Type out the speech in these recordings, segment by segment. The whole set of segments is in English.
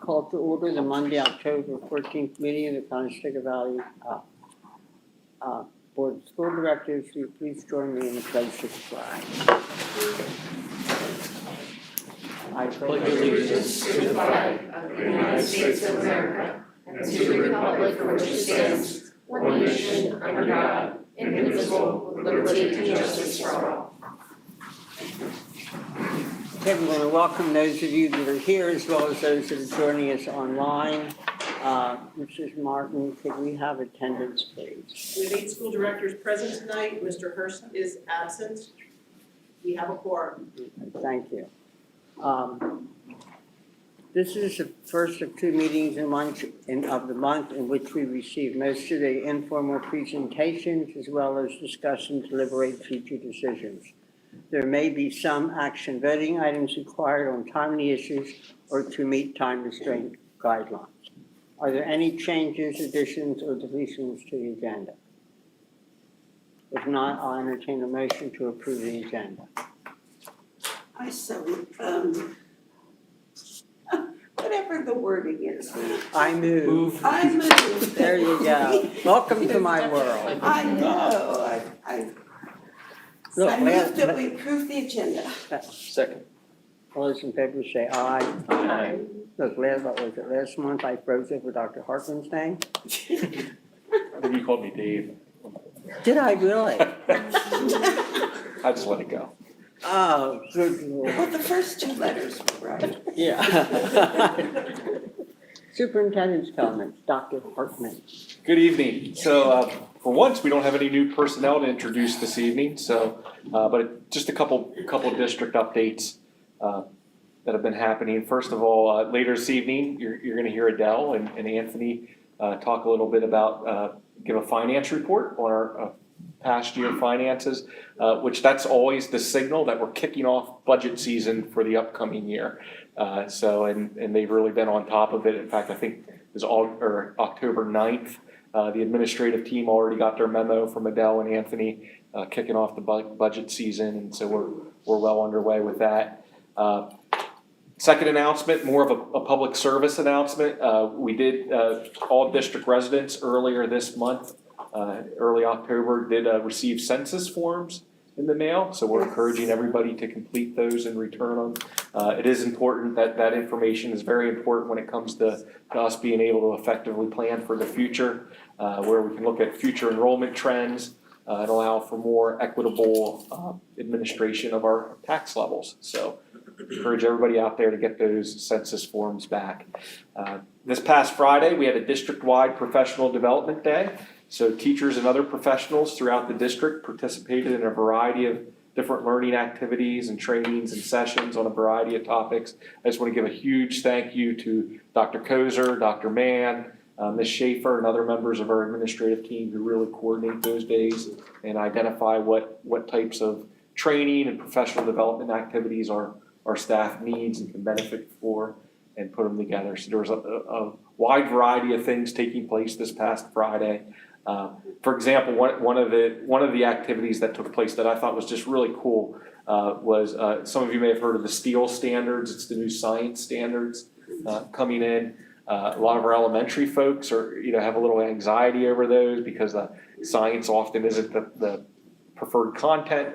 Call to order the Monday, October 14th meeting of the Conestoga Valley Board of School Directors. Will you please join me in the pledge of the flag? I pledge allegiance to the flag of the United States of America and to the republic for which it stands, one nation, under God, indivisible, with liberty and justice for all. Okay, we want to welcome those of you that are here as well as those that are joining us online. Mrs. Martin, could we have attendance, please? We have 8 school directors present tonight. Mr. Hurst is absent. We have a quorum. Thank you. This is the first of 2 meetings of the month in which we receive most of the informal presentations as well as discuss and deliberate future decisions. There may be some action voting items required on timely issues or to meet time restraint guidelines. Are there any changes, additions, or deletions to the agenda? If not, I'll entertain a motion to approve the agenda. Whatever the wording is. I move. I move. There you go. Welcome to my world. I know. I move that we approve the agenda. Second. All those in favor say aye. Aye. Look, last month I froze over Dr. Hartman's name? I think you called me Dave. Did I really? I just let it go. Oh, good Lord. Well, the first 2 letters were right. Yeah. Superintendent's comments, Dr. Hartman. Good evening. So for once, we don't have any new personnel to introduce this evening. So, but just a couple district updates that have been happening. First of all, later this evening, you're going to hear Adele and Anthony talk a little bit about give a finance report on our past year finances, which that's always the signal that we're kicking off budget season for the upcoming year. And they've really been on top of it. In fact, I think it was October 9th. The administrative team already got their memo from Adele and Anthony kicking off the budget season, and so we're well underway with that. Second announcement, more of a public service announcement. We did all district residents earlier this month, early October, did receive census forms in the mail. So we're encouraging everybody to complete those and return them. It is important that information is very important when it comes to us being able to effectively plan for the future, where we can look at future enrollment trends and allow for more equitable administration of our tax levels. So encourage everybody out there to get those census forms back. This past Friday, we had a district-wide professional development day. So teachers and other professionals throughout the district participated in a variety of different learning activities and trainings and sessions on a variety of topics. I just want to give a huge thank you to Dr. Kozer, Dr. Mann, Ms. Schaefer, and other members of our administrative team who really coordinate those days and identify what types of training and professional development activities our staff needs and can benefit for, and put them together. So there was a wide variety of things taking place this past Friday. For example, one of the activities that took place that I thought was just really cool was some of you may have heard of the STEEL standards. It's the new science standards coming in. A lot of our elementary folks have a little anxiety over those because science often isn't the preferred content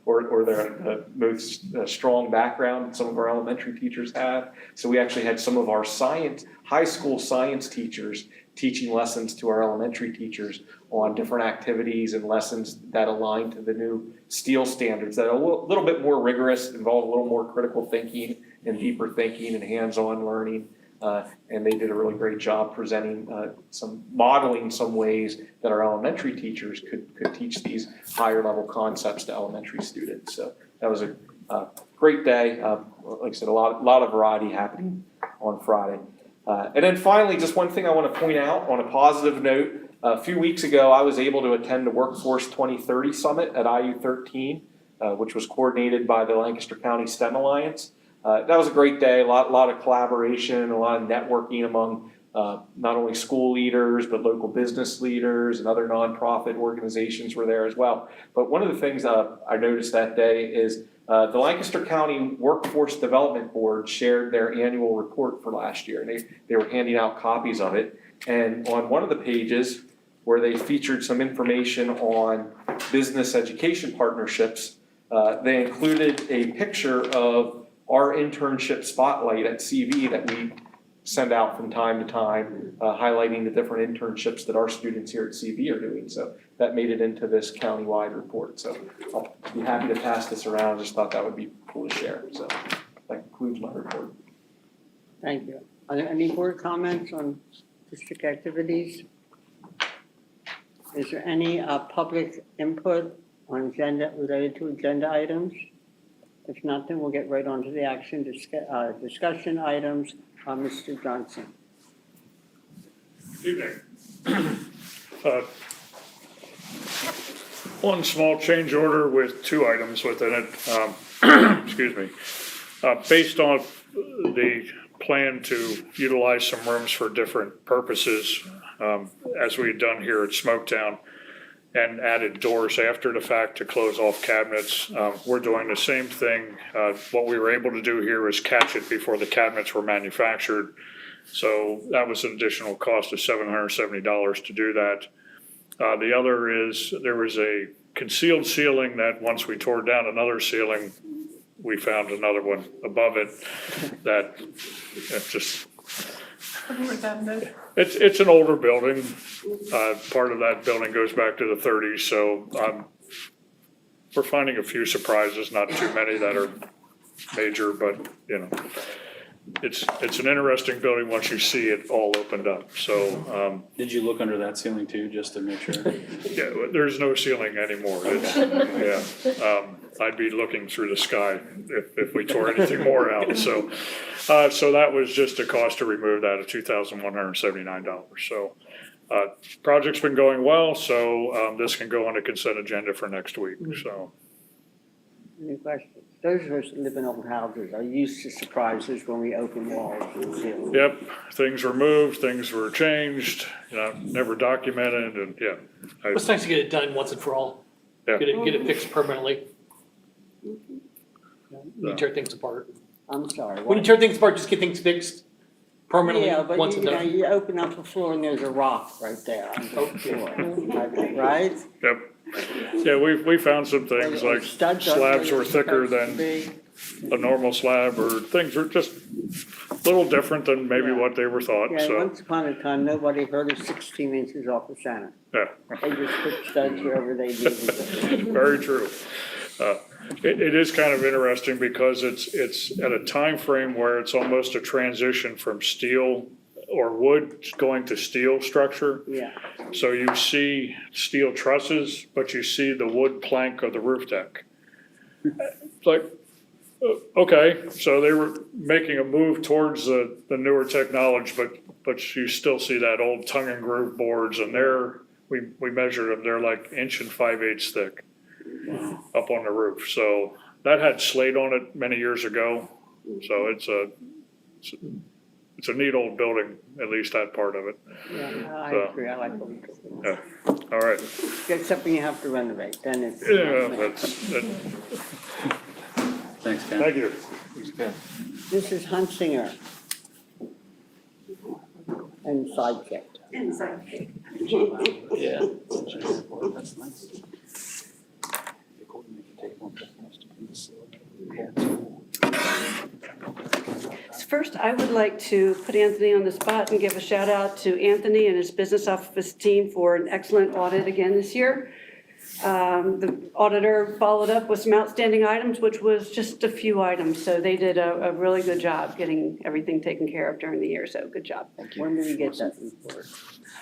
or the most strong background that some of our elementary teachers have. So we actually had some of our high school science teachers teaching lessons to our elementary teachers on different activities and lessons that align to the new STEEL standards that are a little bit more rigorous, involve a little more critical thinking and deeper thinking and hands-on learning. And they did a really great job presenting modeling some ways that our elementary teachers could teach these higher level concepts to elementary students. So that was a great day. Like I said, a lot of variety happening on Friday. And then finally, just one thing I want to point out on a positive note. A few weeks ago, I was able to attend the Workforce 2030 Summit at IU 13, which was coordinated by the Lancaster County STEM Alliance. That was a great day, a lot of collaboration, a lot of networking among not only school leaders, but local business leaders and other nonprofit organizations were there as well. But one of the things I noticed that day is The Lancaster County Workforce Development Board shared their annual report for last year, and they were handing out copies of it. And on one of the pages, where they featured some information on business education partnerships, they included a picture of our internship spotlight at CV that we send out from time to time, highlighting the different internships that our students here at CV are doing. So that made it into this countywide report. So I'll be happy to pass this around. Just thought that would be cool to share. So that concludes my report. Thank you. Are there any board comments on district activities? Is there any public input on agenda, related to agenda items? If not, then we'll get right on to the action discussion items. Mr. Johnson. Evening. One small change order with two items within it. Excuse me. Based on the plan to utilize some rooms for different purposes, as we've done here at Smoketown, and added doors after the fact to close off cabinets. We're doing the same thing. What we were able to do here is catch it before the cabinets were manufactured. So that was an additional cost of $770 to do that. The other is there was a concealed ceiling that once we tore down another ceiling, we found another one above it that just. It's an older building. Part of that building goes back to the 30s, so we're finding a few surprises, not too many that are major, but you know, it's an interesting building once you see it all opened up. So did you look under that ceiling too, just to make sure? yeah, there's no ceiling anymore. I'd be looking through the sky if we tore anything more out. So that was just a cost to remove that of $2,179. So project's been going well, so this can go on a consent agenda for next week. So. Any questions? Those of us that live in old houses are used to surprises when we open walls and ceilings. Yep, things were moved, things were changed, never documented, and yeah. It's nice to get it done once and for all. Yeah. Get it fixed permanently. When you tear things apart. I'm sorry. When you tear things apart, just get things fixed permanently Yeah, but once and you know, done. you open up the floor and there's a rock right there on the floor, right? Yep. Yeah, we found some things like Studs up slabs where were they're thicker supposed to than be. a normal slab, or things were just a little different than maybe Yeah. what they were thought, Yeah, so, once upon a time, nobody heard of 16 inches off the center. yeah. They just put studs wherever they needed them. Very true. It is kind of interesting because it's at a time frame where it's almost a transition from steel or wood going to steel structure. Yeah, So you see steel trusses, but you see the wood plank of the roof deck. It's like, okay, so they were making a move towards the newer technology, but you still see that old tongue and groove boards, and we measured them, they're like 1 5/8 thick up on the roof. So that had slate on it many years ago. So it's a neat old building, at least that part of it. yeah, I So. agree, I like what you're doing. Yeah, all right. Get something you have to renovate, then it's. Yeah, Thanks, Ken. thank you. Mrs. Hunsinger. And sidekick. Yeah. That's nice. First, I would like to put Anthony on the spot and give a shout out to Anthony and his business office team for an excellent audit again this year. The auditor followed up with some outstanding items, which was just a few items. So they did a really good job getting everything taken care of during the year. So good job. When do we get that report?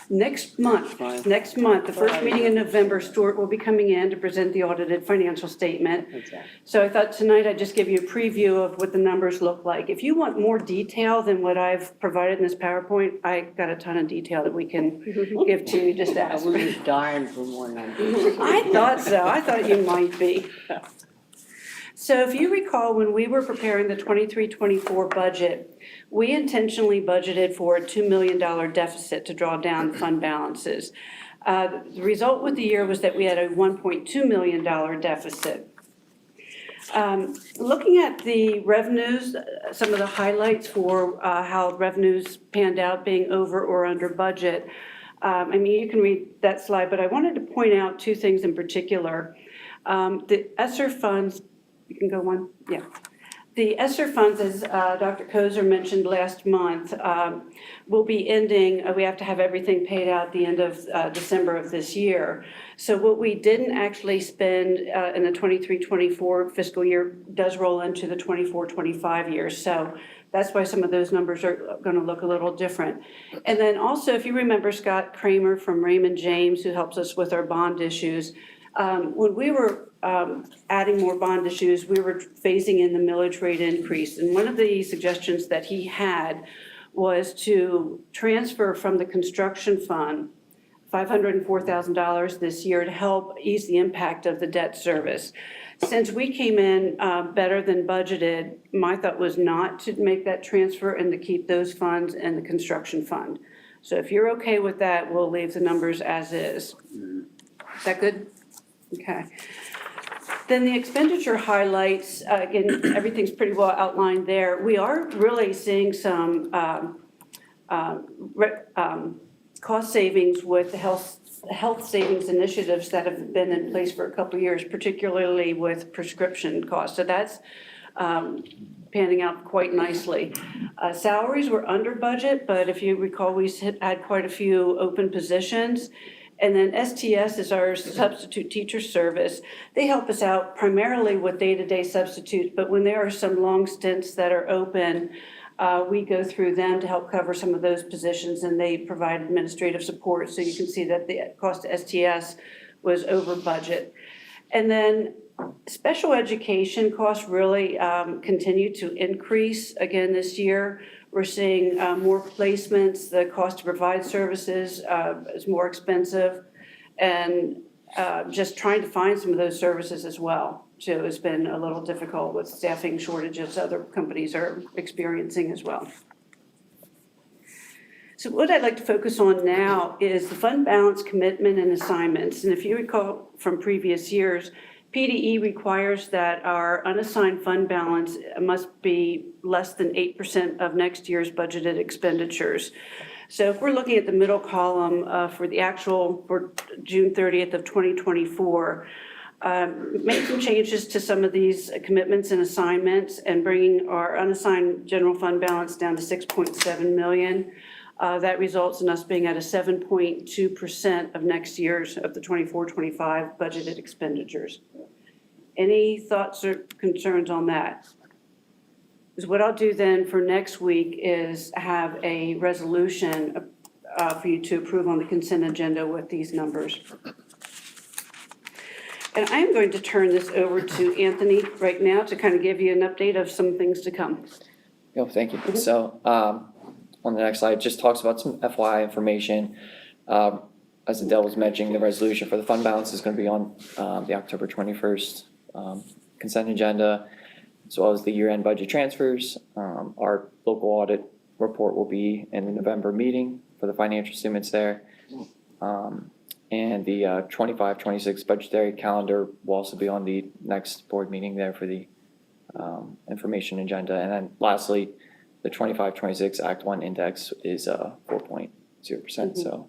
Next month, the first meeting in November, Stuart will be coming in to present the audited financial statement. Okay. So I thought tonight I'd just give you a preview of what the numbers look like. If you want more detail than what I've provided in this PowerPoint, I got a ton of detail that we can give to you, just I ask. was just dying for more numbers. I thought so, I thought you might be. So if you recall, when we were preparing the 23-24 budget, we intentionally budgeted for a $2 million deficit to draw down fund balances. The result with the year was that we had a $1.2 million deficit. Looking at the revenues, some of the highlights for how revenues panned out being over or under budget. I mean, you can read that slide, but I wanted to point out two things in particular. The ESSER funds, you can go one, yeah. The ESSER funds, as Dr. Kozer mentioned last month, will be ending, we have to have everything paid out at the end of December of this year. So what we didn't actually spend in the 23-24 fiscal year does roll into the 24-25 year. So that's why some of those numbers are going to look a little different. And then also, if you remember Scott Kramer from Raymond James, who helps us with our bond issues, when we were adding more bond issues, we were phasing in the millage rate increase. And one of the suggestions that he had was to transfer from the construction fund $504,000 this year to help ease the impact of the debt service. Since we came in better than budgeted, my thought was not to make that transfer and to keep those funds in the construction fund. So if you're okay with that, we'll leave the numbers as is. Is that good? Okay. Then the expenditure highlights, again, everything's pretty well outlined there. We are really seeing some cost savings with the health savings initiatives that have been in place for a couple of years, particularly with prescription costs. So that's panning out quite nicely. Salaries were under budget, but if you recall, we had quite a few open positions. And then STS is our substitute teacher service. They help us out primarily with day-to-day substitutes, but when there are some long stints that are open, we go through them to help cover some of those positions, and they provide administrative support. So you can see that the cost to STS was over budget. And then special education costs really continue to increase again this year. We're seeing more placements. The cost to provide services is more expensive, and just trying to find some of those services as well, too, has been a little difficult with staffing shortages other companies are experiencing as well. So what I'd like to focus on now is the fund balance commitment and assignments. And if you recall from previous years, PDE requires that our unassigned fund balance must be less than 8% of next year's budgeted expenditures. So if we're looking at the middle column for the actual for June 30th of 2024, make some changes to some of these commitments and assignments and bringing our unassigned general fund balance down to 6.7 million. That results in us being at a 7.2% of next year's of the 24-25 budgeted expenditures. Any thoughts or concerns on that? Because what I'll do then for next week is have a resolution for you to approve on the consent agenda with these numbers. And I am going to turn this over to Anthony right now to kind of give you an update of some things to come. Thank you. So on the next slide, it just talks about some FYI information. As Adele was mentioning, the resolution for the fund balance is going to be on the October 21st consent agenda, as well as the year-end budget transfers. Our local audit report will be in the November meeting for the financial statements there. And the 25-26 budgetary calendar will also be on the next board meeting there for the information agenda. And then lastly, the 25-26 Act 1 index is 4.0%.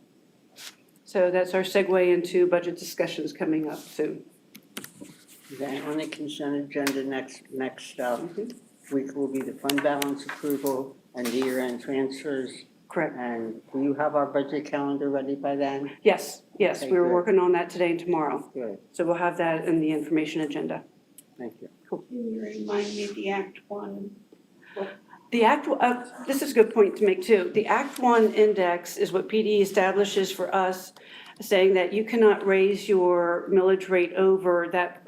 So that's our segue into budget discussions coming up soon. Then on the consent agenda, next week will be the fund balance approval and the year-end transfers. Correct. And do you have our budget calendar ready by then? Yes, Okay, we were good. working on that today and tomorrow. Good, So we'll have that in the information agenda. thank you. Can you remind me the Act 1? The Act, this is a good point to make too. The Act 1 index is what PD establishes for us, saying that you cannot raise your millage rate over that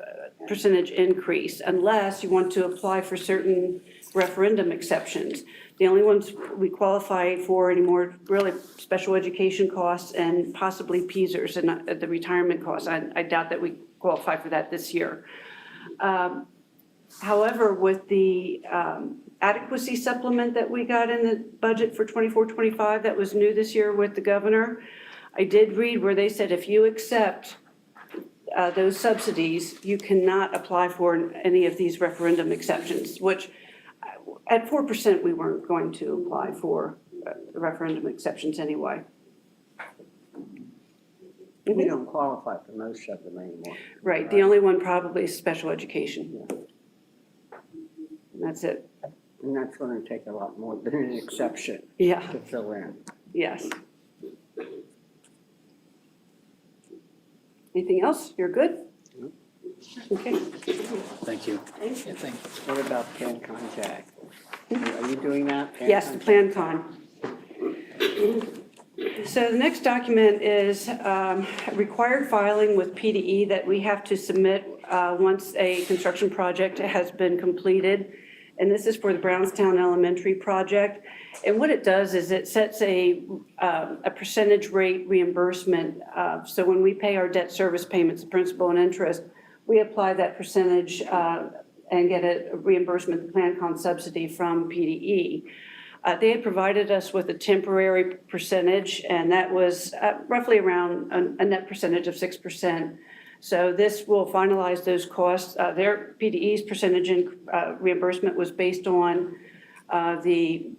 percentage increase unless you want to apply for certain referendum exceptions. The only ones we qualify for anymore, really special education costs and possibly PSERS and the retirement costs. I doubt that we qualify for that this year. However, with the adequacy supplement that we got in the budget for 24-25 that was new this year with the governor, I did read where they said if you accept those subsidies, you cannot apply for any of these referendum exceptions, which at 4%, we weren't going to apply for referendum exceptions anyway. We don't qualify for most of them anymore. Right, the only one probably is special education. And that's it. And that's gonna take a lot more than an exception Yeah, to fill in. yes. Anything else? You're good? Okay. Thank you. What about CanCon Jack? Are you doing that? Yes, the Plan Con. So the next document is required filing with PDE that we have to submit once a construction project has been completed. And this is for the Brownstown Elementary project. And what it does is it sets a percentage rate reimbursement. So when we pay our debt service payments, principal and interest, we apply that percentage and get a reimbursement, PlanCon subsidy from PDE. They had provided us with a temporary percentage, and that was roughly around a net percentage of 6%. So this will finalize those costs. Their PDE's percentage in reimbursement was based on the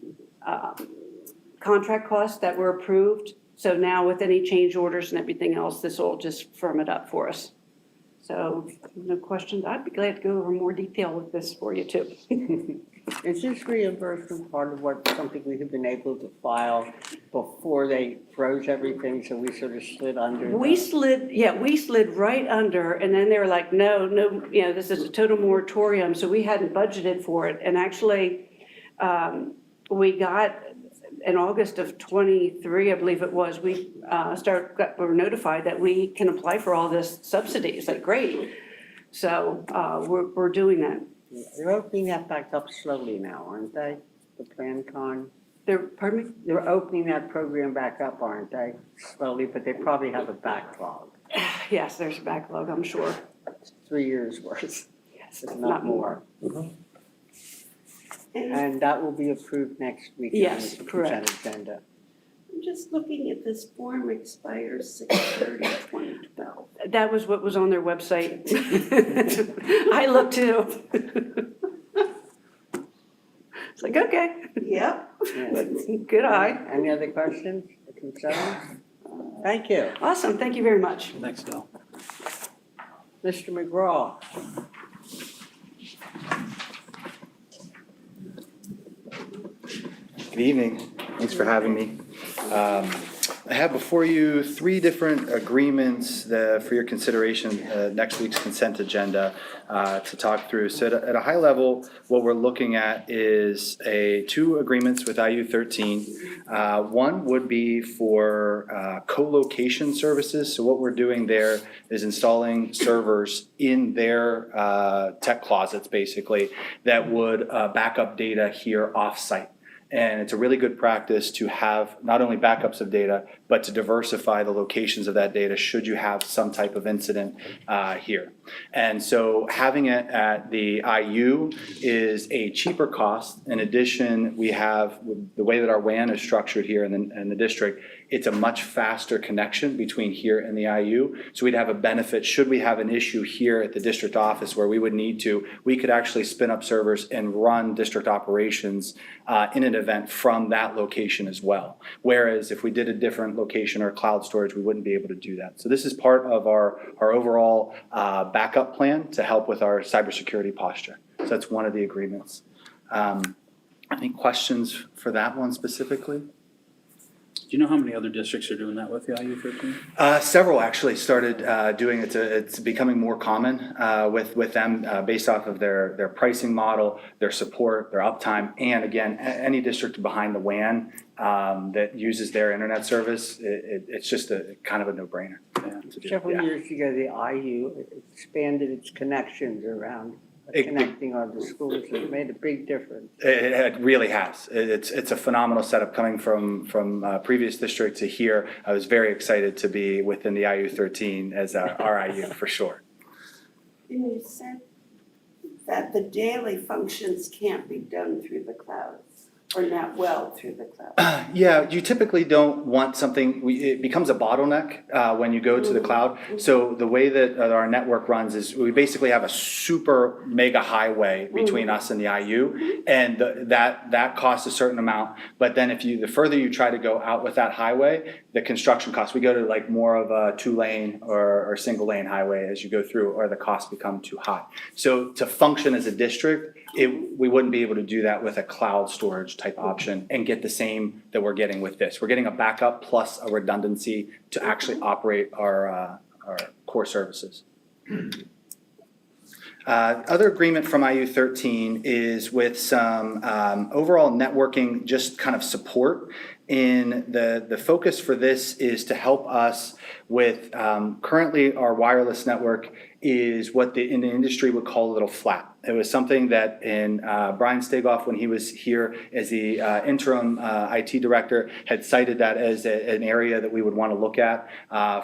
contract costs that were approved. So now with any change orders and everything else, this will just firm it up for us. So no questions. I'd be glad to go over more detail with this for you too. Is this reimbursement part of something we have been able to file before they froze everything, so we sort of slid under? We slid right under, and then they were like, no, this is a total moratorium, so we hadn't budgeted for it. And actually, we got, in August of 23, I believe it was, we were notified that we can apply for all this subsidy. It's like, great. So we're doing that. They're opening that back up slowly now, aren't they? The PlanCon? Pardon me? They're opening that program back up, aren't they? Slowly, but they probably have a backlog. Yes, there's a backlog, I'm sure. 3 years worth, Yes, if not more. And that will be approved next week. Yes, on the correct. consent agenda. I'm just looking at this form expires 6/30/2012. That was what was on their website. I looked too. It's like, okay, Yep. Yeah. good eye. Any other questions or concerns? Thank you. Awesome, thank you very much. Thanks, Bill. Mr. McGraw. Good evening. Thanks for having me. I have before you 3 different agreements for your consideration, next week's consent agenda to talk through. So at a high level, what we're looking at is 2 agreements with IU13. One would be for co-location services. So what we're doing there is installing servers in their tech closets, basically, that would back up data here off-site. And it's a really good practice to have not only backups of data, but to diversify the locations of that data should you have some type of incident here. And so having it at the IU is a cheaper cost. In addition, we have, the way that our WAN is structured here in the district, it's a much faster connection between here and the IU. So we'd have a benefit should we have an issue here at the district office where we would need to, we could actually spin up servers and run district operations in an event from that location as well. Whereas if we did a different location or cloud storage, we wouldn't be able to do that. So this is part of our overall backup plan to help with our cybersecurity posture. So that's one of the agreements. Any questions for that one specifically? Do you know how many other districts are doing that with the IU13? Several actually started doing it. It's becoming more common with them based off of their pricing model, their support, their uptime, and again, any district behind the WAN that uses their internet service, it's just a kind of a no-brainer. Several years ago, the IU expanded its connections around connecting all the schools. It made a big difference. It really has. It's a phenomenal setup coming from previous district to here. I was very excited to be within the IU13 as our IU for sure. And you said that the daily functions can't be done through the cloud. or not well through the cloud? Yeah, you typically don't want something, it becomes a bottleneck when you go to the cloud. So the way that our network runs is we basically have a super mega highway between us and the IU, and that costs a certain amount. But then the further you try to go out with that highway, the construction costs, we go to like more of a 2-lane or single lane highway as you go through, or the costs become too high. So to function as a district, we wouldn't be able to do that with a cloud storage type option and get the same that we're getting with this. We're getting a backup plus a redundancy to actually operate our core services. Other agreement from IU 13 is with some overall networking, just kind of support. In the focus for this is to help us with currently our wireless network is what in the industry would call a little flat. It was something that Brian Stegoff, when he was here as the interim IT director, had cited that as an area that we would want to look at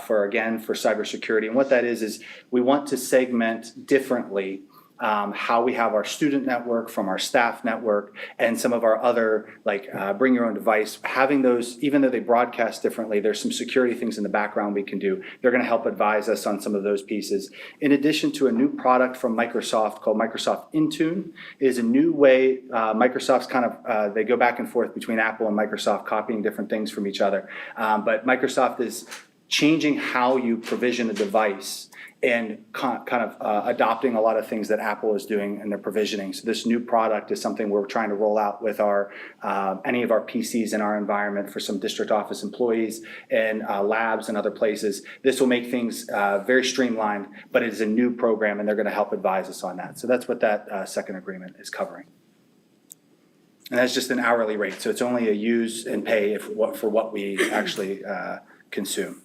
for cybersecurity. And what that is we want to segment differently how we have our student network from our staff network and some of our other, like bring your own device. Having those, even though they broadcast differently, there's some security things in the background we can do. They're going to help advise us on some of those pieces. In addition to a new product from Microsoft called Microsoft Intune, is a new way Microsoft's kind of, they go back and forth between Apple and Microsoft, copying different things from each other. But Microsoft is changing how you provision a device and kind of adopting a lot of things that Apple is doing in their provisioning. So this new product is something we're trying to roll out with our any of our PCs in our environment for some district office employees and labs and other places. This will make things very streamlined, but it is a new program and they're going to help advise us on that. So that's what that second agreement is covering. And that's just an hourly rate. So it's only a use and pay for what we actually consume.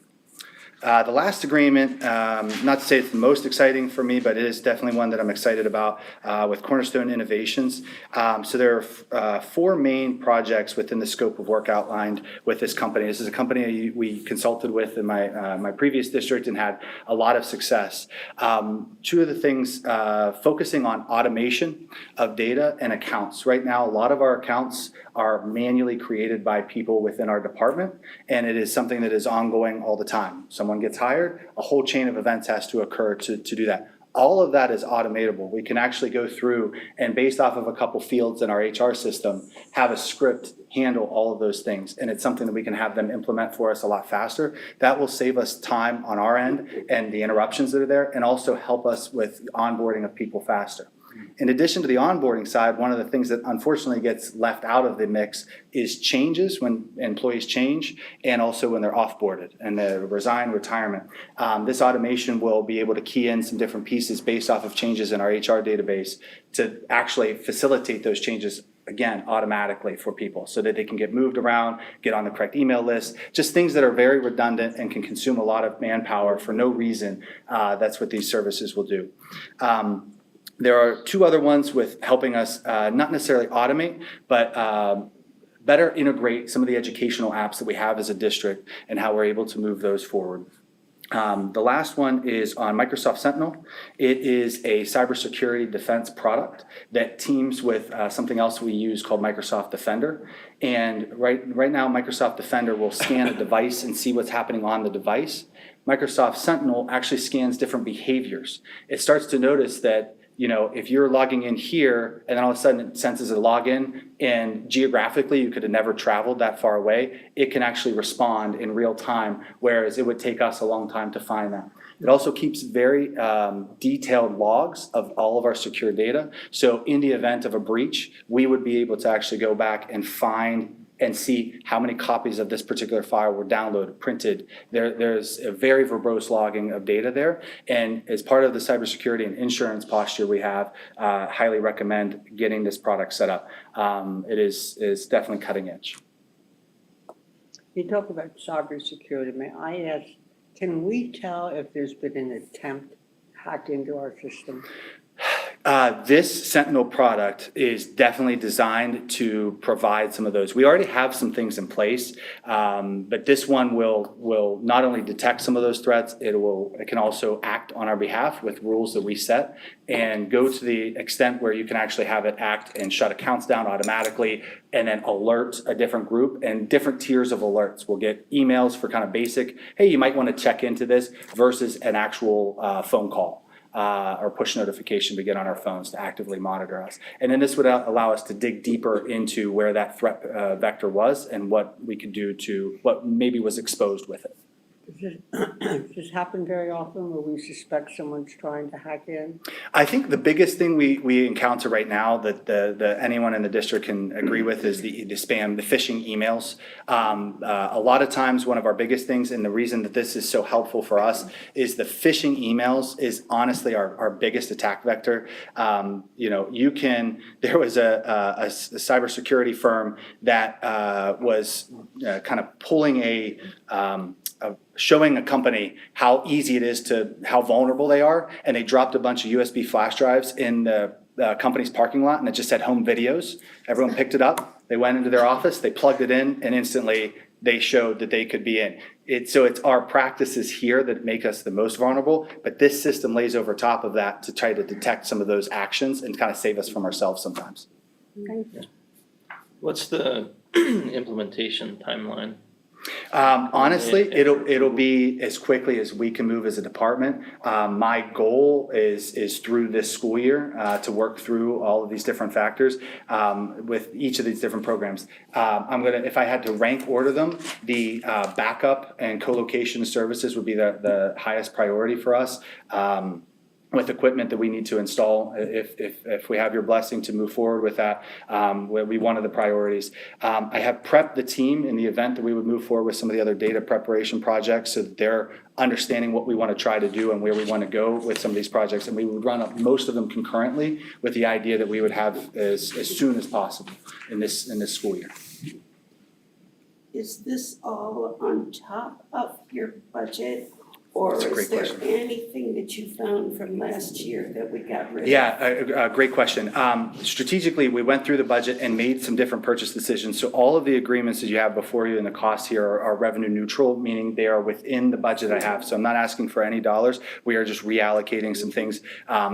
The last agreement, not to say it's the most exciting for me, but it is definitely one that I'm excited about with Cornerstone Innovations. So there are 4 main projects within the scope of work outlined with this company. This is a company we consulted with in my previous district and had a lot of success. 2 of the things, focusing on automation of data and accounts. Right now, a lot of our accounts are manually created by people within our department, and it is something that is ongoing all the time. Someone gets hired, a whole chain of events has to occur to do that. All of that is automatable. We can actually go through and based off of a couple fields in our HR system, have a script handle all of those things. And it's something that we can have them implement for us a lot faster. That will save us time on our end and the interruptions that are there, and also help us with onboarding of people faster. In addition to the onboarding side, one of the things that unfortunately gets left out of the mix is changes when employees change and also when they're off-boarded and they resign, retirement. This automation will be able to key in some different pieces based off of changes in our HR database to actually facilitate those changes again, automatically for people so that they can get moved around, get on the correct email list, just things that are very redundant and can consume a lot of manpower for no reason. That's what these services will do. There are 2 other ones with helping us not necessarily automate, but better integrate some of the educational apps that we have as a district and how we're able to move those forward. The last one is on Microsoft Sentinel. It is a cybersecurity defense product that teams with something else we use called Microsoft Defender. And right now, Microsoft Defender will scan a device and see what's happening on the device. Microsoft Sentinel actually scans different behaviors. It starts to notice that if you're logging in here and then all of a sudden it senses a login and geographically you could have never traveled that far away, it can actually respond in real time, whereas it would take us a long time to find that. It also keeps very detailed logs of all of our secure data. So in the event of a breach, we would be able to actually go back and find and see how many copies of this particular file were downloaded, printed. There's a very verbose logging of data there. And as part of the cybersecurity and insurance posture we have, highly recommend getting this product set up. It is definitely cutting edge. You talk about cybersecurity. May I ask, can we tell if there's been an attempt hacked into our system? This Sentinel product is definitely designed to provide some of those. We already have some things in place, but this one will not only detect some of those threats, it can also act on our behalf with rules that we set and go to the extent where you can actually have it act and shut accounts down automatically and then alert a different group and different tiers of alerts. We'll get emails for kind of basic, hey, you might want to check into this versus an actual phone call. Or push notification we get on our phones to actively monitor us. And then this would allow us to dig deeper into where that threat vector was and what we could do to, what maybe was exposed with it. Does this happen very often where we suspect someone's trying to hack in? I think the biggest thing we encounter right now that anyone in the district can agree with is the spam, the phishing emails. A lot of times, one of our biggest things, and the reason that this is so helpful for us, is the phishing emails is honestly our biggest attack vector. There was a cybersecurity firm that was kind of pulling showing a company how easy it is how vulnerable they are, and they dropped a bunch of USB flash drives in the company's parking lot, and it just said home videos. Everyone picked it up, they went into their office, they plugged it in, and instantly they showed that they could be in. So it's our practices here that make us the most vulnerable, but this system lays over top of that to try to detect some of those actions and kind of save us from ourselves sometimes. Thank you. What's the implementation timeline? Honestly, it'll be as quickly as we can move as a department. My goal is through this school year to work through all of these different factors with each of these different programs. If I had to rank order them, the backup and co-location services would be the highest priority for us. With equipment that we need to install, if we have your blessing to move forward with that, will be one of the priorities. I have prepped the team in the event that we would move forward with some of the other data preparation projects, so that they're understanding what we want to try to do and where we want to go with some of these projects, and we would run up most of them concurrently with the idea that we would have as soon as possible in this school year. Is this all on top of your budget? Or That's a great is there question. anything that you found from last year that we got rid of? Yeah, great question. Strategically, we went through the budget and made some different purchase decisions. So all of the agreements that you have before you and the costs here are revenue neutral, meaning they are within the budget I have. So I'm not asking for any dollars. We are just reallocating some things,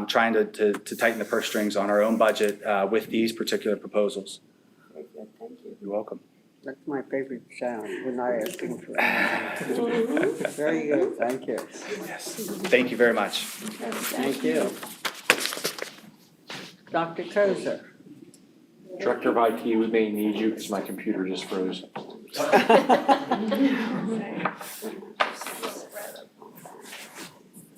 trying to tighten the purse strings on our own budget with these particular proposals. Very good, thank you. You're welcome. That's my favorite sound, we're not asking for anything. Very good, thank you. Yes. Thank you very much. Thank you. Dr. Kozer. Director of IT, we may need you because my computer just froze.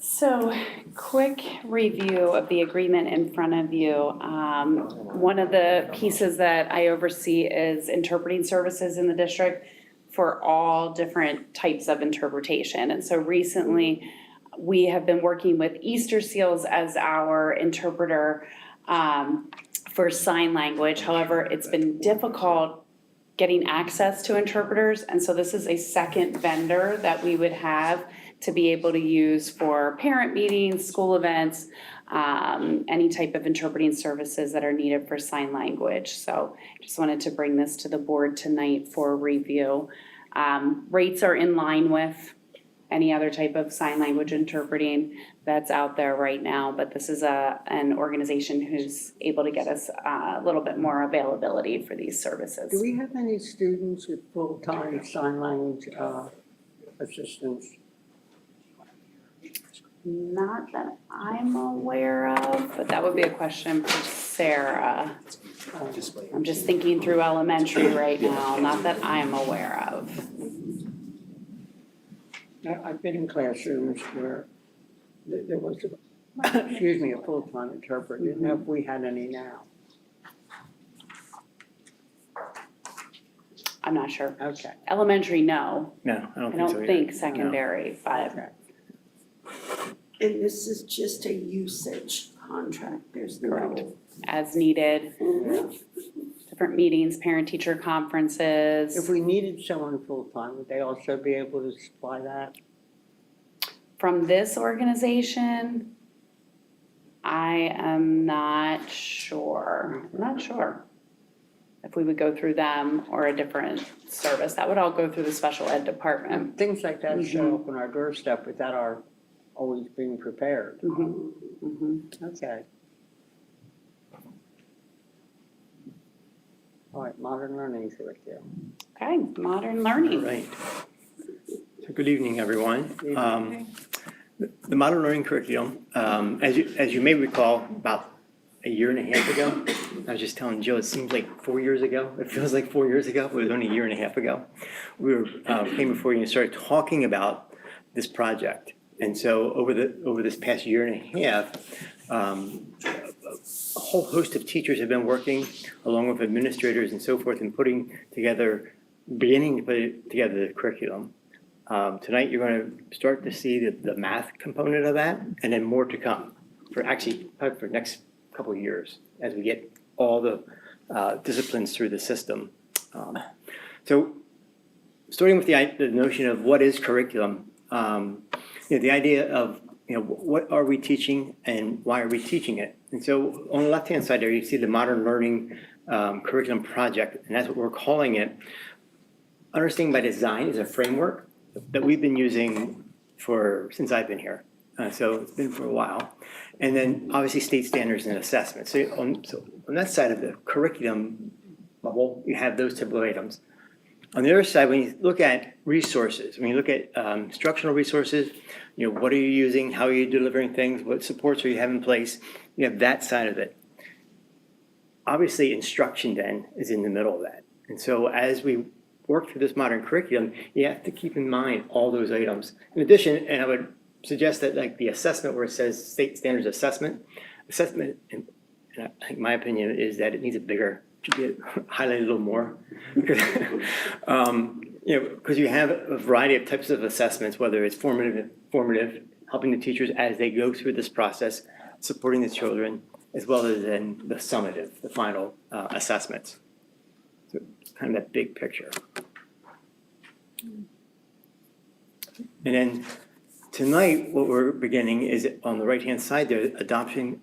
So, quick review of the agreement in front of you. One of the pieces that I oversee is interpreting services in the district for all different types of interpretation. And so recently, we have been working with Easter Seals as our interpreter for sign language. However, it's been difficult getting access to interpreters, and so this is a second vendor that we would have to be able to use for parent meetings, school events, any type of interpreting services that are needed for sign language. So just wanted to bring this to the board tonight for review. Rates are in line with any other type of sign language interpreting that's out there right now, but this is an organization who's able to get us a little bit more availability for these services. Do we have any students with full-time sign language assistants? Not that I'm aware of, but that would be a question for Sarah. I'm just thinking through elementary right now, not that I'm aware of. I've been in classrooms where there was, a full-time interpreter. Didn't know if we had any now. I'm not sure. Okay. Elementary, no. No, I I don't think so don't either. think secondary, but Okay. And this is just a usage contract, there's no. Correct. As needed, different meetings, parent-teacher conferences. If we needed someone full-time, would they also be able to supply that? From this organization, I am not sure. I'm not sure if we would go through them or a different service. That would all go through the special ed department. Things like that show up on our doorstep without our always being prepared. Okay. All right, modern learning curriculum. Okay, modern All learning. right. So good evening, everyone. The modern learning curriculum, as you may recall, about a year and a half ago, I was just telling Jill, it seems like 4 years ago. It feels like 4 years ago, but it was only a year and a half ago. We came before you and started talking about this project. And so over this past year and a half, a whole host of teachers have been working along with administrators and so forth and beginning to put together the curriculum. Tonight, you're going to start to see the math component of that, and then more to come probably for the next couple of years as we get all the disciplines through the system. So starting with the notion of what is curriculum, the idea of what are we teaching and why are we teaching it? And so on the left-hand side there, you see the Modern Learning Curriculum Project, and that's what we're calling it. Understanding by Design is a framework that we've been using since I've been here. So it's been for a while. And then obviously state standards and assessment. So on that side of the curriculum bubble, you have those typical items. On the other side, when you look at resources, when you look at instructional resources, what are you using? How are you delivering things? What supports are you have in place? You have that side of it. Obviously, instruction then is in the middle of that. And so as we work through this modern curriculum, you have to keep in mind all those items. In addition, and I would suggest that like the assessment where it says state standards assessment, and I think my opinion is that it needs should be highlighted a little more. Because you have a variety of types of assessments, whether it's formative, helping the teachers as they go through this process, supporting the children, as well as then the summative, the final assessments. So it's kind of that big picture. And then tonight, what we're beginning is on the right-hand side there, adopting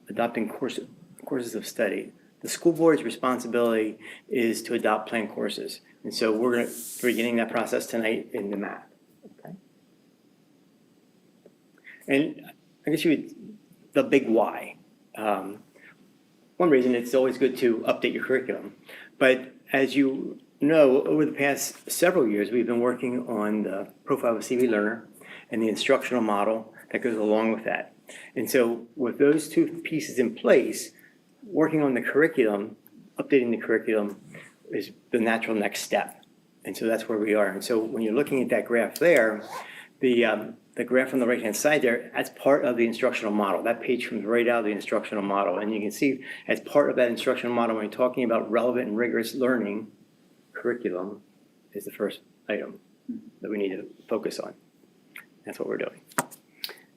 courses of study. The school board's responsibility is to adopt planned courses. And so we're beginning that process tonight in the math. Okay. And I guess the big why. One reason it's always good to update your curriculum. But as you know, over the past several years, we've been working on the profile of a CV learner and the instructional model that goes along with that. And so with those two pieces in place, working on the curriculum, updating the curriculum is the natural next step. And so that's where we are. And so when you're looking at that graph there, the graph on the right-hand side there, that's part of the instructional model. That page comes right out of the instructional model. And you can see as part of that instructional model, when you're talking about relevant and rigorous learning, curriculum is the first item that we need to focus on. That's what we're doing.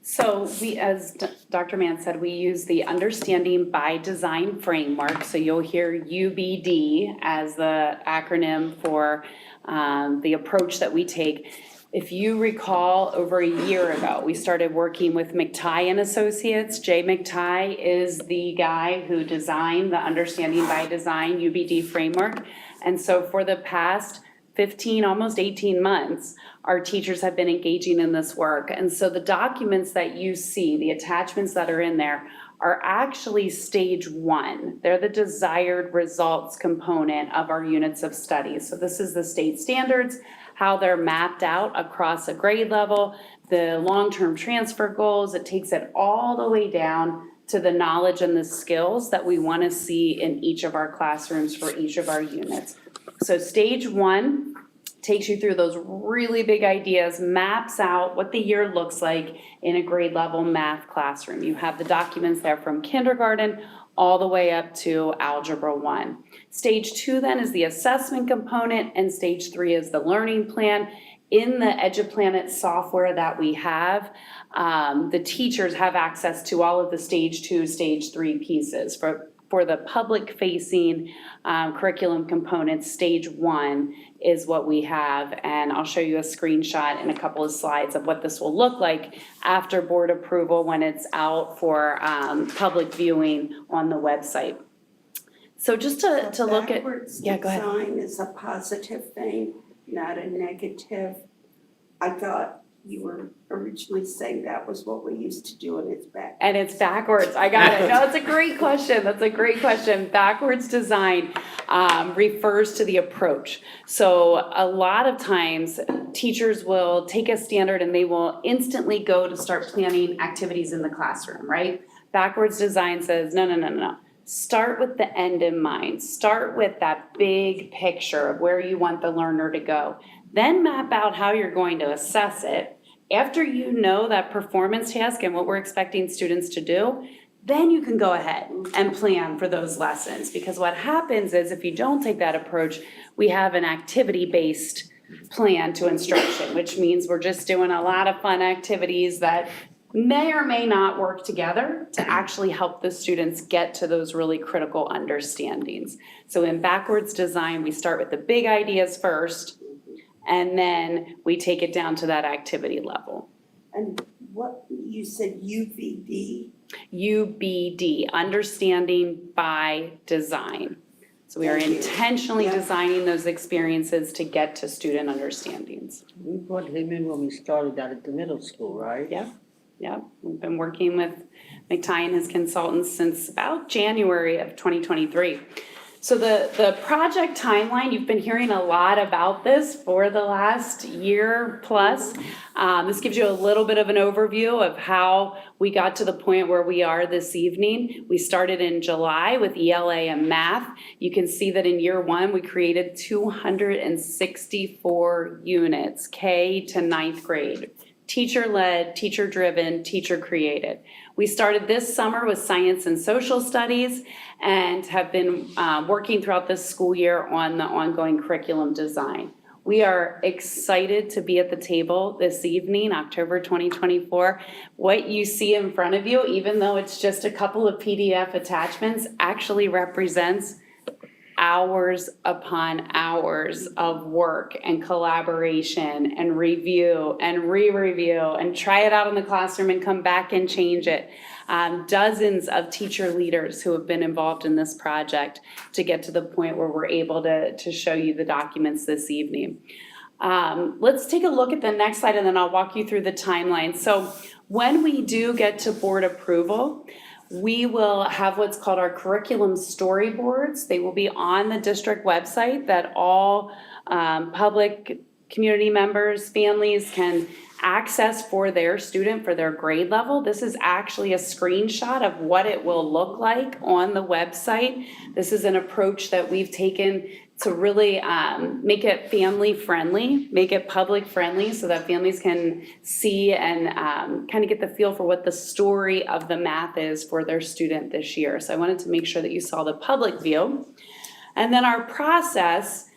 So we, as Dr. Mann said, we use the Understanding by Design framework. So you'll hear UBD as the acronym for the approach that we take. If you recall, over a year ago, we started working with McTighe and Associates. Jay McTighe is the guy who designed the Understanding by Design UBD framework. And so for the past 15, almost 18 months, our teachers have been engaging in this work. And so the documents that you see, the attachments that are in there, are actually stage 1. They're the desired results component of our units of study. So this is the state standards, how they're mapped out across a grade level, the long-term transfer goals. It takes it all the way down to the knowledge and the skills that we want to see in each of our classrooms for each of our units. So stage 1 takes you through those really big ideas, maps out what the year looks like in a grade level math classroom. You have the documents there from kindergarten all the way up to Algebra 1. Stage 2 then is the assessment component, and stage 3 is the learning plan. In the EduPlanet software that we have, the teachers have access to all of the stage 2, stage 3 pieces. For for the public-facing curriculum components, stage 1 is what we have. And I'll show you a screenshot in a couple of slides of what this will look like after board approval when it's out for public viewing on the website. So just to look at, Backwards yeah, go ahead. design is a positive thing, not a negative. I thought you were originally saying that was what we used to do and it's back. And it's backwards. I got it. No, it's a great question. That's a great question. Backwards design refers to the approach. So a lot of times teachers will take a standard and they will instantly go to start planning activities in the classroom, right? Backwards design says, no. Start with the end in mind. Start with that big picture of where you want the learner to go. Then map out how you're going to assess it. After you know that performance task and what we're expecting students to do, then you can go ahead and plan for those lessons. Because what happens is if you don't take that approach, we have an activity-based plan to instruction, which means we're just doing a lot of fun activities that may or may not work together to actually help the students get to those really critical understandings. So in backwards design, we start with the big ideas first, and then we take it down to that activity level. And what, you said UVD? UBD, understanding by design. So we are intentionally designing those experiences to get to student understandings. We brought him in when we started that at the middle school, right? Yeah, we've been working with McTie and his consultants since about January of 2023. So the project timeline, you've been hearing a lot about this for the last year plus. This gives you a little bit of an overview of how we got to the point where we are this evening. We started in July with ELA and math. You can see that in year 1, we created 264 units, K to 9th grade. Teacher-led, teacher-driven, teacher-created. We started this summer with science and social studies and have been working throughout this school year on the ongoing curriculum design. We are excited to be at the table this evening, October 2024. What you see in front of you, even though it's just a couple of PDF attachments, actually represents hours upon hours of work and collaboration and review and re-review and try it out in the classroom and come back and change it. Dozens of teacher leaders who have been involved in this project to get to the point where we're able to show you the documents this evening. Let's take a look at the next slide and then I'll walk you through the timeline. So when we do get to board approval, we will have what's called our curriculum storyboards. They will be on the district website that all public community members, families can access for their student, for their grade level. This is actually a screenshot of what it will look like on the website. This is an approach that we've taken to really make it family friendly, make it public friendly so that families can see and kind of get the feel for what the story of the math is for their student this year. So I wanted to make sure that you saw the public view. And then our process,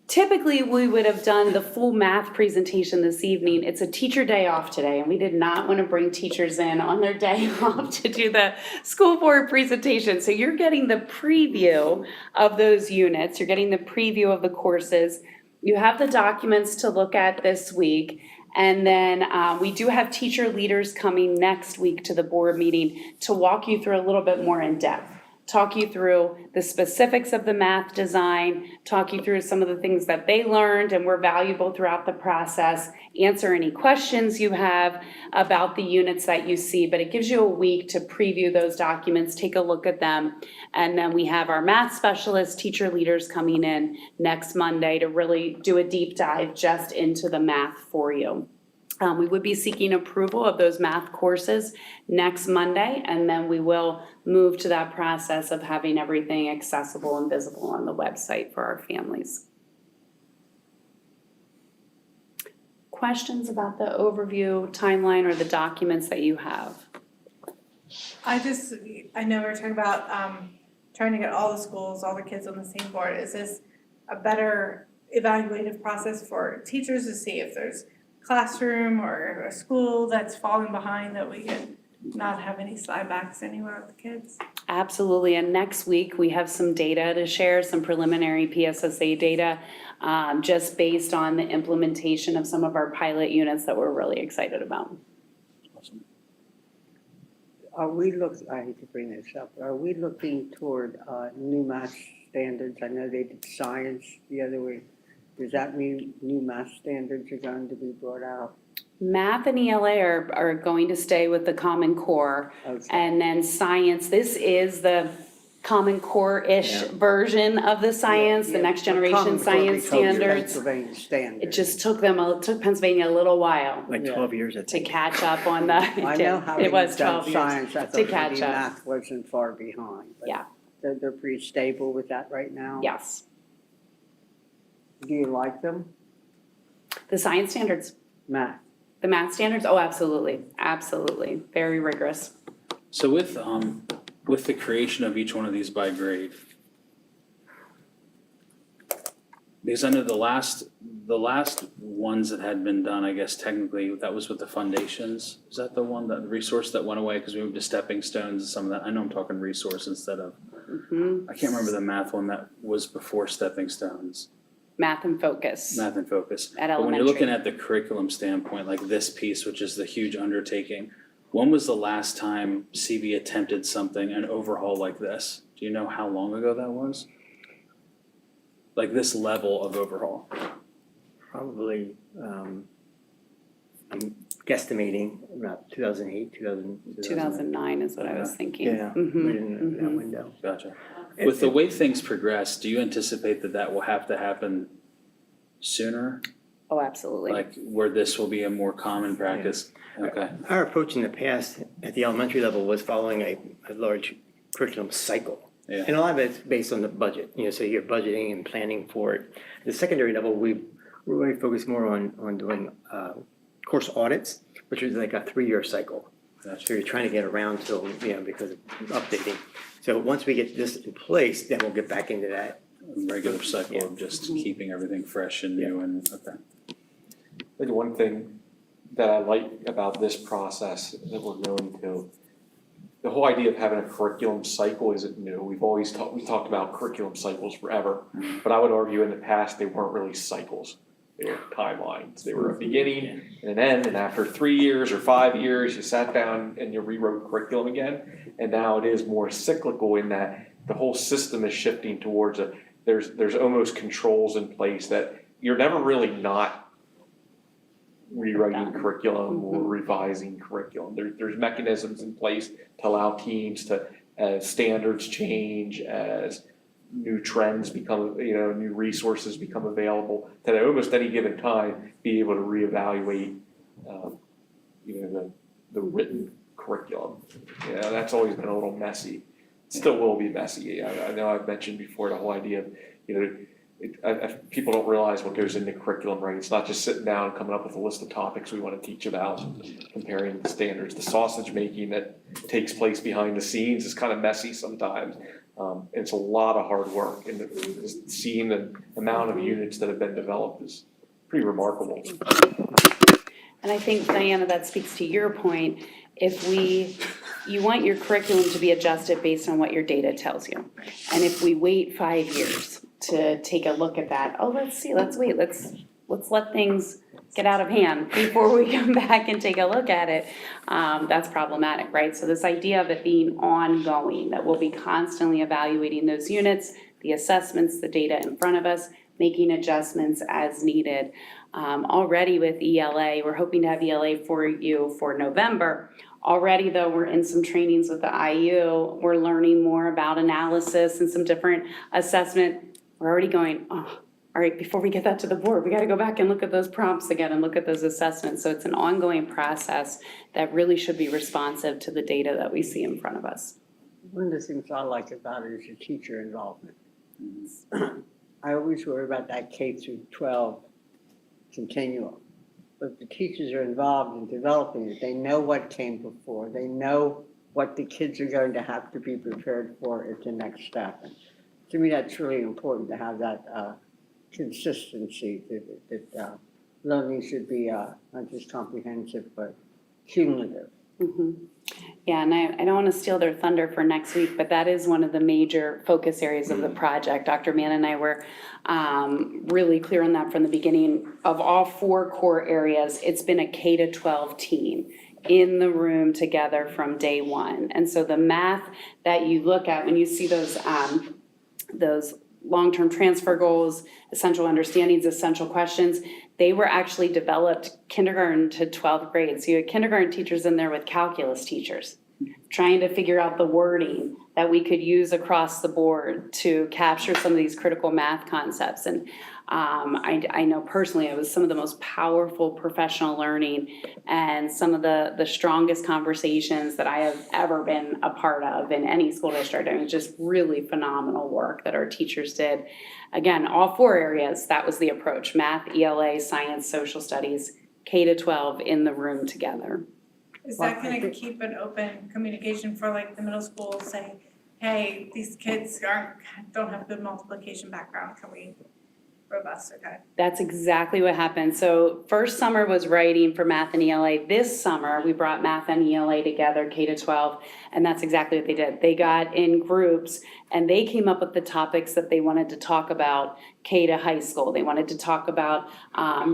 typically we would have done the full math presentation this evening. It's a teacher day off today, and we did not want to bring teachers in on their day off to do the school board presentation. So you're getting the preview of those units. You're getting the preview of the courses. You have the documents to look at this week. And then we do have teacher leaders coming next week to the board meeting to walk you through a little bit more in depth. Talk you through the specifics of the math design, talk you through some of the things that they learned and were valuable throughout the process, answer any questions you have about the units that you see, but it gives you a week to preview those documents, take a look at them, and then we have our math specialists, teacher leaders coming in next Monday to really do a deep dive just into the math for you. We would be seeking approval of those math courses next Monday, and then we will move to that process of having everything accessible and visible on the website for our families. Questions about the overview, timeline, or the documents that you have? I know we're talking about trying to get all the schools, all the kids on the same board. Is this a better evaluative process for teachers to see if there's classroom or a school that's falling behind that we can not have any slide backs anywhere with the kids? Absolutely, and next week, we have some data to share, some preliminary PSSA data, just based on the implementation of some of our pilot units that we're really excited about. Awesome. I hate to bring this up, are we looking toward new math standards? I know they did science the other week. Does that mean new math standards are going to be brought out? Math and ELA are going to stay with the Common Core. Okay. And then science, this is the Common Core-ish version of the science, the Yeah, next but generation Common Core science becomes standards. Pennsylvania standard. It just took Pennsylvania a little while Like Yeah. 12 years, I to think. catch up on the, I know how it was done 12 years science, I to thought catch maybe up. math wasn't far behind. But Yeah. They're pretty stable with that right now? Yes, Do you like them? the science standards, Math? the math standards, oh, absolutely, absolutely, very rigorous. So with the creation of each one of these by grade, because I know the last ones that had been done, I guess technically, that was with the foundations. Is that the one, that resource that went away because we moved to stepping stones and some of that? I know I'm talking resource instead of, I can't remember the math one that was before stepping stones. Math and focus Math and focus. at But when you're elementary. looking at the curriculum standpoint, like this piece, which is the huge undertaking, when was the last time CB attempted something, an overhaul like this? Do you know how long ago that was? Like this level of overhaul? Probably, I'm guesstimating about 2008, 2009 is what I was thinking. Yeah, right Mhm, in that mhm. window. Gotcha. With the way things progress, do you anticipate that will have to happen sooner? Oh, absolutely. Like where this will be a more common practice? Okay, Our approach in the past at the elementary level was following a large curriculum cycle. Yeah. And a lot of it's based on the budget, so you're budgeting and planning for it. At the secondary level, we're really focused more on doing course audits, which is like a 3-year cycle. gotcha. So you're trying to get around to, because of updating. So once we get this in place, then we'll get back into that. Regular cycle of just keeping everything fresh and new and, okay. I think one thing that I like about this process that we're going to, the whole idea of having a curriculum cycle isn't new. We talked about curriculum cycles forever, but I would argue in the past, they weren't really cycles. They were timelines. They were a beginning and an end, and after 3 years or 5 years, you sat down and you rewrote curriculum again. And now it is more cyclical in that the whole system is shifting towards there's almost controls in place that you're never really not rewriting curriculum or revising curriculum. There's mechanisms in place to allow teams to, as standards change, as new trends become, new resources become available, that at almost any given time, be able to reevaluate, the written curriculum. That's always been a little messy. It still will be messy. I know I've mentioned before the whole idea of, people don't realize what goes into curriculum, right? It's not just sitting down and coming up with a list of topics we want to teach about, comparing the standards. The sausage making that takes place behind the scenes is kind of messy sometimes. It's a lot of hard work, and seeing the amount of units that have been developed is pretty remarkable. And I think, Diana, that speaks to your point. You want your curriculum to be adjusted based on what your data tells you. And if we wait 5 years to take a look at that, let's wait, let's let things get out of hand before we come back and take a look at it, that's problematic, right? So this idea of it being ongoing, that we'll be constantly evaluating those units, the assessments, the data in front of us, making adjustments as needed. Already with ELA, we're hoping to have ELA for you for November. Already though, we're in some trainings with the IU, we're learning more about analysis and some different assessment. We're already going, all right, before we get that to the board, we gotta go back and look at those prompts again and look at those assessments. So it's an ongoing process that really should be responsive to the data that we see in front of us. One of the things I like about it is the teacher involvement. I always worry about that K through 12 continuum. But the teachers are involved in developing it. They know what came before. They know what the kids are going to have to be prepared for at the next step. And to me, that's really important to have that consistency, that learning should be not just comprehensive, but cumulative. Yeah, and I don't want to steal their thunder for next week, but that is one of the major focus areas of the project. Dr. Mann and I were really clear on that from the beginning. Of all 4 core areas, it's been a K-12 team in the room together from day one. And so the math that you look at when you see those long-term transfer goals, essential understandings, essential questions, they were actually developed kindergarten to 12th grade. So you had kindergarten teachers in there with calculus teachers, trying to figure out the wording that we could use across the board to capture some of these critical math concepts. And I know personally it was some of the most powerful professional learning and some of the strongest conversations that I have ever been a part of in any school district. I mean, just really phenomenal work that our teachers did. Again, all 4 areas, that was the approach: math, ELA, science, social studies, K-12 in the room together. Is that gonna keep an open communication for like the middle school, saying, hey, these kids don't have good multiplication background, can we robust, okay? That's exactly what happened. So first summer was writing for math and ELA. This summer, we brought math and ELA together, K-12, and that's exactly what they did. They got in groups and they came up with the topics that they wanted to talk about K to high school. They wanted to talk about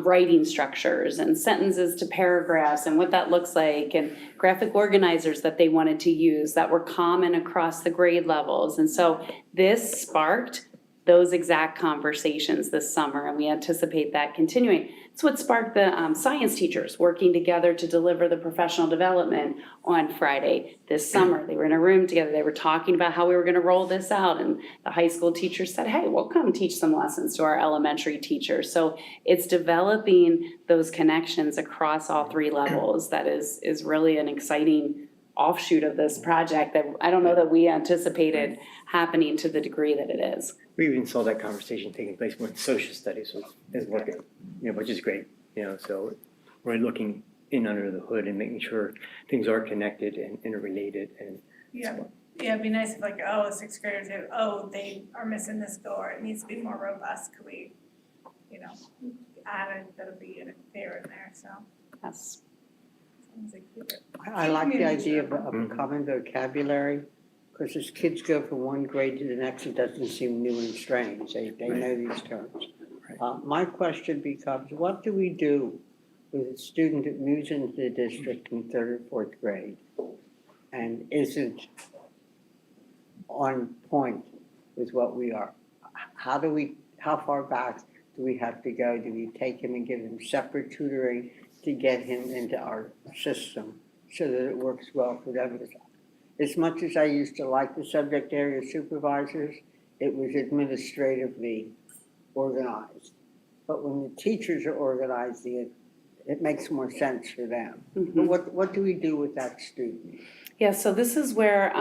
writing structures and sentences to paragraphs and what that looks like, and graphic organizers that they wanted to use that were common across the grade levels. And so this sparked those exact conversations this summer, and we anticipate that continuing. It's what sparked the science teachers working together to deliver the professional development on Friday this summer. They were in a room together, they were talking about how we were gonna roll this out, and the high school teachers said, hey, we'll come teach some lessons to our elementary teachers. So it's developing those connections across all 3 levels that is really an exciting offshoot of this project that I don't know that we anticipated happening to the degree that it is. We even saw that conversation taking place when social studies is working, which is great, so we're looking in under the hood and making sure things are connected and interrelated and. Yeah, it'd be nice if like, oh, 6th graders, they are missing this goal, or it needs to be more robust, could we, add it, that'll be fair in there, so. Yes. Sounds like keep it. I like the idea of a common vocabulary, because as kids go from one grade to the next, it doesn't seem new and strange. They know these terms. My question becomes, what do we do with a student that moves into the district in 3rd or 4th grade and isn't on point with what we are? How far back do we have to go? Do we take him and give him separate tutoring to get him into our system so that it works well for them? As much as I used to like the subject area supervisors, it was administratively organized. But when the teachers are organizing it makes more sense for them. Mm-hmm. But what do we do with that student? Yeah, so this is where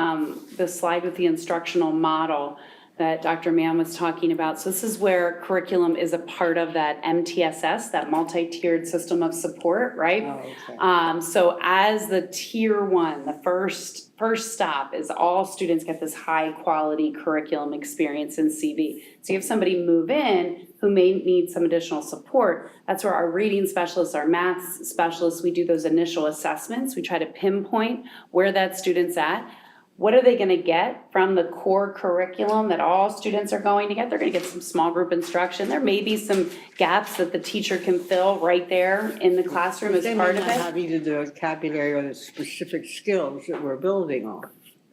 the slide with the instructional model that Dr. Mann was talking about. So this is where curriculum is a part of that MTSS, that multi-tiered system of support, right? Oh, okay. So as the tier 1, the first stop is all students get this high quality curriculum experience in CV. So you have somebody move in who may need some additional support. That's where our reading specialists, our math specialists, we do those initial assessments. We try to pinpoint where that student's at. What are they gonna get from the core curriculum that all students are going to get? They're gonna get some small group instruction. There may be some gaps that the teacher can fill right there in the classroom as part of They may not it. have either the vocabulary or the specific skills that we're building on.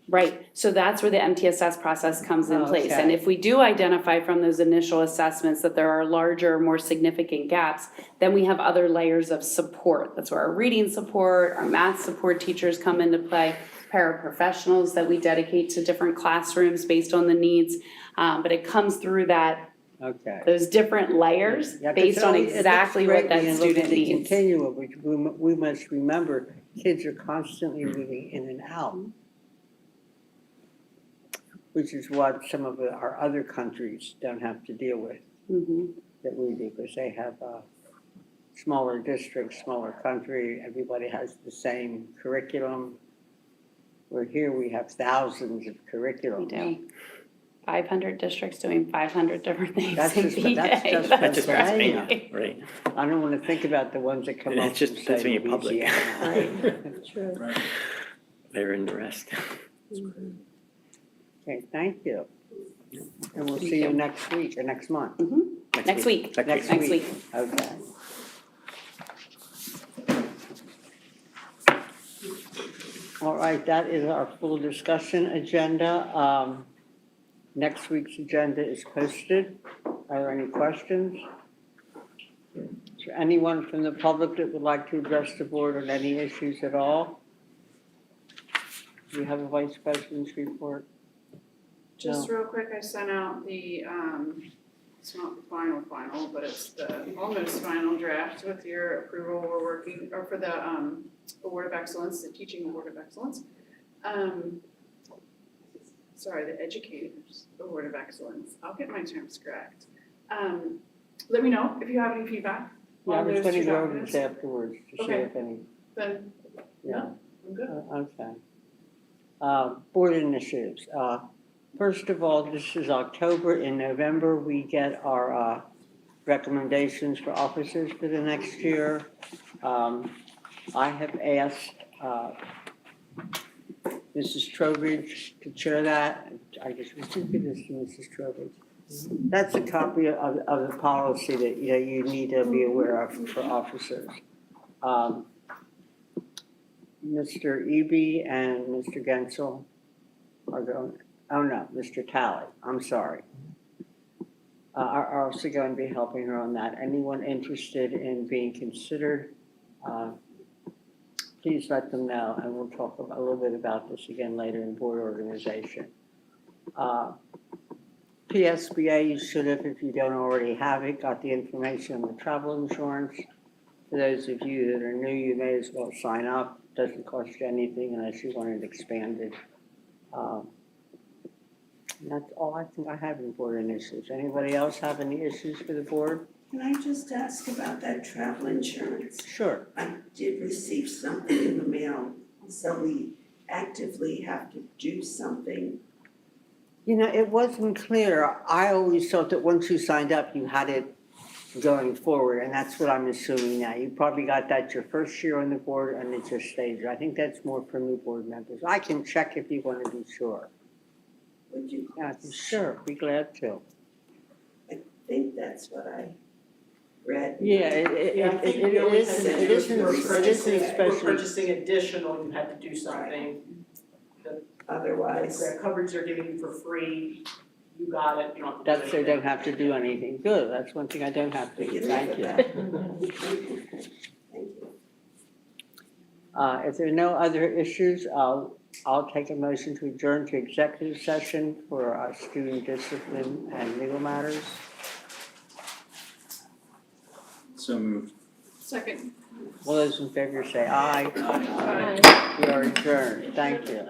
Right, so that's where the MTSS process comes in place. Okay. And if we do identify from those initial assessments that there are larger, more significant gaps, then we have other layers of support. That's where our reading support, our math support teachers come into play, paraprofessionals that we dedicate to different classrooms based on the needs. But it comes through Okay. those different layers Yeah, 'cause based on it looks exactly great what that when you look at student the needs. continuum, which we must remember, kids are constantly moving in and out. Which is what some of our other countries don't have to deal with, Mhm. that we do, because they have smaller districts, smaller country, everybody has the same curriculum. Where here we have thousands of We curriculums. do. 500 districts doing 500 different things That's in just- P-Day. that's just That's just Pennsylvania. Pennsylvania, right? I don't wanna think about the ones that come up It's just from, say, Pennsylvania public. Louisiana. That's true. They're in the rest. Okay, thank you. And we'll see you next week or next month. Next week. Next Next week. Okay. All right, that is our full discussion agenda. Next week's agenda is posted. Are there any questions? Is there anyone from the public that would like to address the board on any issues at all? Do you have a vice president's report? Just real quick, I sent out the, it's not the final, but it's the almost final draft with your approval. We're working, or for the, Award of Excellence, the Teaching Award of Excellence. Sorry, the Educators Award of Excellence. I'll get my terms correct. Let me know if you have any feedback Yeah, I on was those gonna two go over documents. this afterwards to see Okay. if any, Then, yeah. I'm good. Okay. Board initiatives. First of all, this is October. In November, we get our recommendations for officers for the next year. I have asked Mrs. Trowbridge to chair that. I guess we should give this to Mrs. Trowbridge. That's a copy of the policy that, you know, you need to be aware of for officers. Mr. Eby and Mr. Gensel are going, oh no, Mr. Talley, I'm sorry. Are also going to be helping her on that. Anyone interested in being considered, please let them know, and we'll talk a little bit about this again later in board organization. PSBA, you should have, if you don't already have it, got the information on the travel insurance. For those of you that are new, you may as well sign up. Doesn't cost you anything unless you want it expanded. And that's all I think I have in board initiatives. Anybody else have any issues for the board? Can I just ask about that travel insurance? Sure. I did receive something in the mail, so we actively have to do something. You know, it wasn't clear. I always thought that once you signed up, you had it going forward, and that's what I'm assuming now. You probably got that your first year on the board, and it just stays. I think that's more for new board members. I can check if you want to be sure. Would you? Yeah, sure, be glad to. I think that's what I read. Yeah, it Yeah, I think we always had to do if isn't, we're it isn't purchasing, if we're especially, purchasing additional, you had to do something. Otherwise, The coverage they're giving you for free, you got it, you don't have to do that's, they anything. don't have to do anything. Good, that's one thing I don't have to do. Thank you. Thank you. If there are no other issues, I'll take a motion to adjourn to executive session for student discipline and legal matters. So moved. Second. All those in favor say aye. Aye. We are adjourned. Thank you.